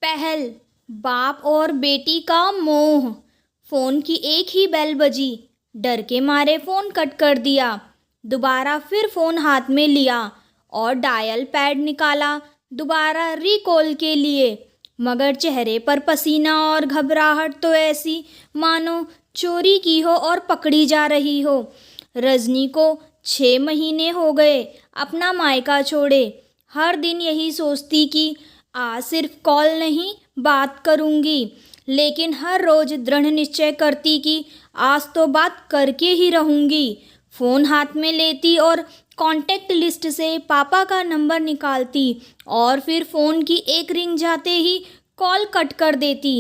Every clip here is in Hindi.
पहल। बाप और बेटी का मोह। फोन की एक ही बेल बजी। डर के मारे फोन कट कर दिया। दोबारा फिर फोन हाथ में लिया और डायल पैड निकाला दोबारा रिकॉल के लिए, मगर चेहरे पर पसीना और घबराहट तो ऐसी मानो चोरी की हो और पकड़ी जा रही हो। रजनी को 6 महीने हो गए अपना मायका छोड़े। हर दिन यही सोचती कि आज सिर्फ कॉल नहीं बात करूंगी, लेकिन हर रोज दृढ़ निश्चय करती कि आज तो बात करके ही रहूंगी। फ़ोन हाथ में लेती और कॉन्टैक्ट लिस्ट से पापा का नंबर निकालती और फिर फ़ोन की एक रिंग जाते ही कॉल कट कर देती।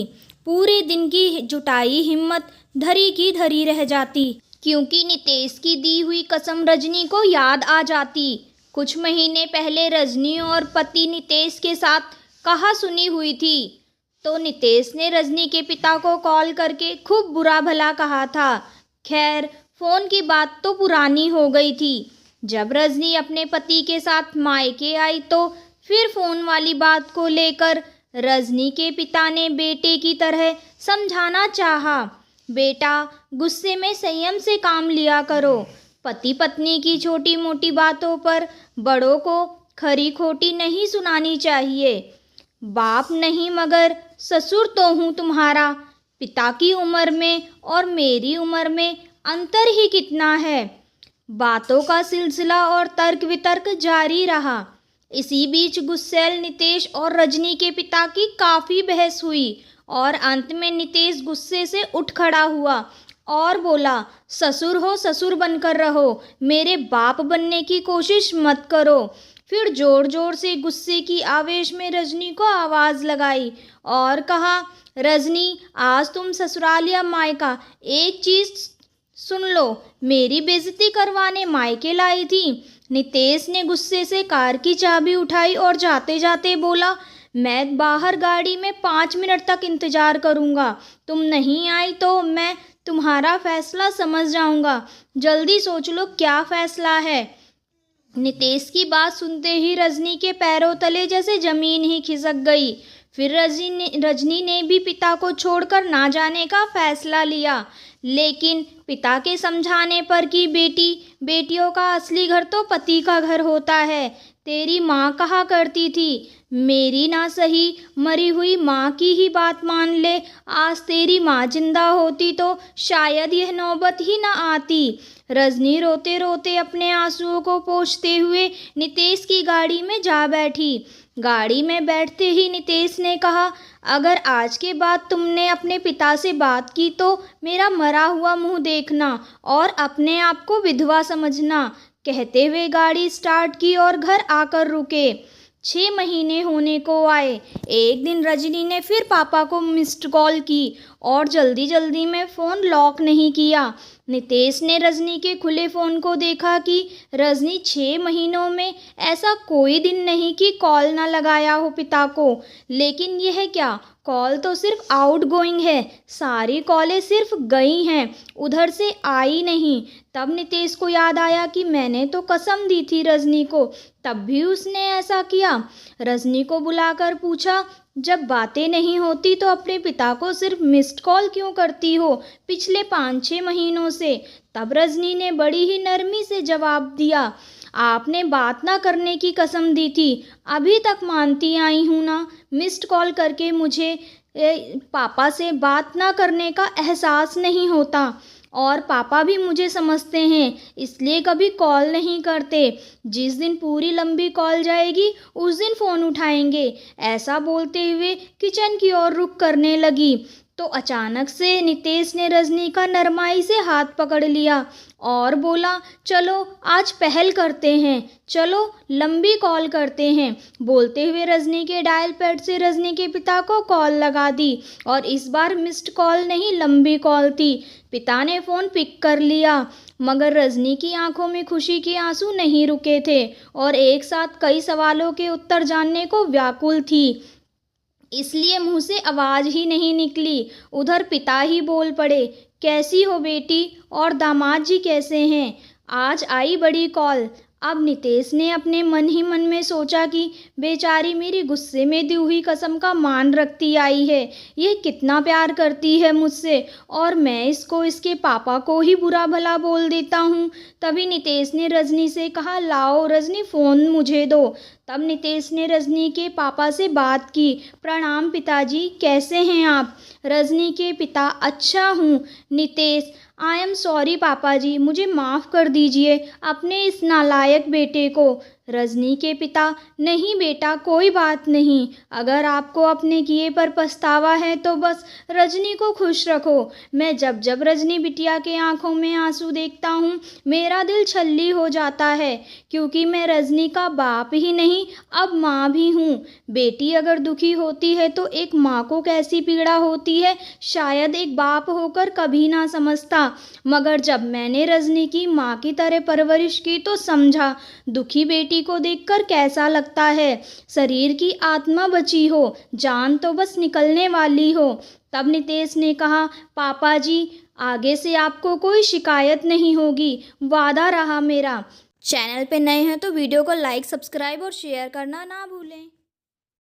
पूरे दिन की जुटाई हिम्मत धरी की धरी रह जाती, क्योंकि नितेश की दी हुई कसम रजनी को याद आ जाती। कुछ महीने पहले रजनी और पति नितेश के साथ कहा सुनी हुई थी, तो नितेश ने रजनी के पिता को कॉल करके खूब बुरा भला कहा था। खैर, फ़ोन की बात तो पुरानी हो गई थी। जब रजनी अपने पति के साथ मायके आई तो फिर फ़ोन वाली बात को लेकर रजनी के पिता ने बेटे की तरह समझाना चाहा। बेटा, गुस्से में संयम से काम लिया करो। पति पत्नी की छोटी मोटी बातों पर बड़ों को खरी खोटी नहीं सुनानी चाहिए। बाप नहीं मगर ससुर तो हूँ तुम्हारा। पिता की उम्र में और मेरी उम्र में अंतर ही कितना है। बातों का सिलसिला और तर्क वितर्क जारी रहा। इसी बीच गुस्सैल नितेश और रजनी के पिता की काफ़ी बहस हुई और अंत में नितेश गुस्से से उठ खड़ा हुआ और बोला, ससुर हो ससुर बनकर रहो, मेरे बाप बनने की कोशिश मत करो। फिर जोर जोर से गुस्से की आवेश में रजनी को आवाज़ लगाई और कहा, रजनी, आज तुम ससुराल या मायका एक चीज़ सुन लो, मेरी बेइज्जती करवाने मायके लाई थी। नितेश ने गुस्से से कार की चाबी उठाई और जाते जाते बोला, मैं बाहर गाड़ी में 5 मिनट तक इंतज़ार करूँगा। तुम नहीं आई तो मैं तुम्हारा फैसला समझ जाऊँगा। जल्दी सोच लो क्या फ़ैसला है। नितेश की बात सुनते ही रजनी के पैरों तले जैसे ज़मीन ही खिसक गई। फिर रजनी ने भी पिता को छोड़कर ना जाने का फैसला लिया, लेकिन पिता के समझाने पर कि बेटियों का असली घर तो पति का घर होता है। तेरी माँ कहा करती थी, मेरी ना सही मरी हुई माँ की ही बात मान ले। आज तेरी माँ जिंदा होती तो शायद यह नौबत ही ना आती। रजनी रोते रोते अपने आंसुओं को पोंछते हुए नितेश की गाड़ी में जा बैठी। गाड़ी में बैठते ही नितेश ने कहा, अगर आज के बाद तुमने अपने पिता से बात की तो मेरा मरा हुआ मुंह देखना और अपने आप को विधवा समझना। कहते हुए गाड़ी स्टार्ट की और घर आकर रुके। 6 महीने होने को आए। एक दिन रजनी ने फिर पापा को मिस्ड कॉल की और जल्दी जल्दी में फ़ोन लॉक नहीं किया। नितेश ने रजनी के खुले फ़ोन को देखा कि रजनी 6 महीनों में ऐसा कोई दिन नहीं कि कॉल ना लगाया हो पिता को। लेकिन यह क्या, कॉल तो सिर्फ आउटगोइंग है, सारी कॉलें सिर्फ गई हैं, उधर से आई नहीं। तब नितेश को याद आया कि मैंने तो कसम दी थी रजनी को, तब भी उसने ऐसा किया। रजनी को बुलाकर पूछा, जब बातें नहीं होती तो अपने पिता को सिर्फ मिस्ड कॉल क्यों करती हो पिछले 5-6 महीनों से? तब रजनी ने बड़ी ही नरमी से जवाब दिया, आपने बात ना करने की कसम दी थी, अभी तक मानती आई हूँ ना। मिस्ड कॉल करके मुझे पापा से बात ना करने का एहसास नहीं होता और पापा भी मुझे समझते हैं, इसलिए कभी कॉल नहीं करते। जिस दिन पूरी लंबी कॉल जाएगी उस दिन फ़ोन उठाएंगे। ऐसा बोलते हुए किचन की ओर रुख करने लगी तो अचानक से नितेश ने रजनी का नरमाई से हाथ पकड़ लिया और बोला, चलो आज पहल करते हैं, चलो लंबी कॉल करते हैं। बोलते हुए रजनी के डायल पैड से रजनी के पिता को कॉल लगा दी और इस बार मिस्ड कॉल नहीं, लंबी कॉल थी। पिता ने फ़ोन पिक कर लिया, मगर रजनी की आंखों में खुशी के आंसू नहीं रुके थे और एक साथ कई सवालों के उत्तर जानने को व्याकुल थी, इसलिए मुंह से आवाज़ ही नहीं निकली। उधर पिता ही बोल पड़े, कैसी हो बेटी, और दामाद जी कैसे हैं? आज आई बड़ी कॉल, अब नितेश ने अपने मन ही मन में सोचा कि बेचारी मेरी गुस्से में दी हुई कसम का मान रखती आई है। यह कितना प्यार करती है मुझसे और मैं इसको इसके पापा को ही बुरा भला बोल देता हूँ। तभी नितेश ने रजनी से कहा, लाओ रजनी फ़ोन मुझे दो। तब नितेश ने रजनी के पापा से बात की। प्रणाम पिताजी, कैसे हैं आप? रजनी के पिता, अच्छा हूँ। नितेश, आई एम सॉरी पापा जी, मुझे माफ़ कर दीजिए अपने इस नालायक बेटे को। रजनी के पिता, नहीं बेटा, कोई बात नहीं। अगर आपको अपने किए पर पछतावा है तो बस रजनी को खुश रखो। मैं जब जब रजनी बिटिया के आंखों में आंसू देखता हूँ मेरा दिल छल्ली हो जाता है, क्योंकि मैं रजनी का बाप ही नहीं अब माँ भी हूँ। बेटी अगर दुखी होती है तो एक माँ को कैसी पीड़ा होती है शायद एक बाप होकर कभी ना समझता, मगर जब मैंने रजनी की माँ की तरह परवरिश की तो समझा दुखी बेटी को देखकर कैसा लगता है। शरीर की आत्मा बची हो, जान तो बस निकलने वाली हो। तब नितेश ने कहा, पापा जी आगे से आपको कोई शिकायत नहीं होगी, वादा रहा मेरा। चैनल पे नए हैं तो वीडियो को लाइक, सब्सक्राइब और शेयर करना ना भूलें।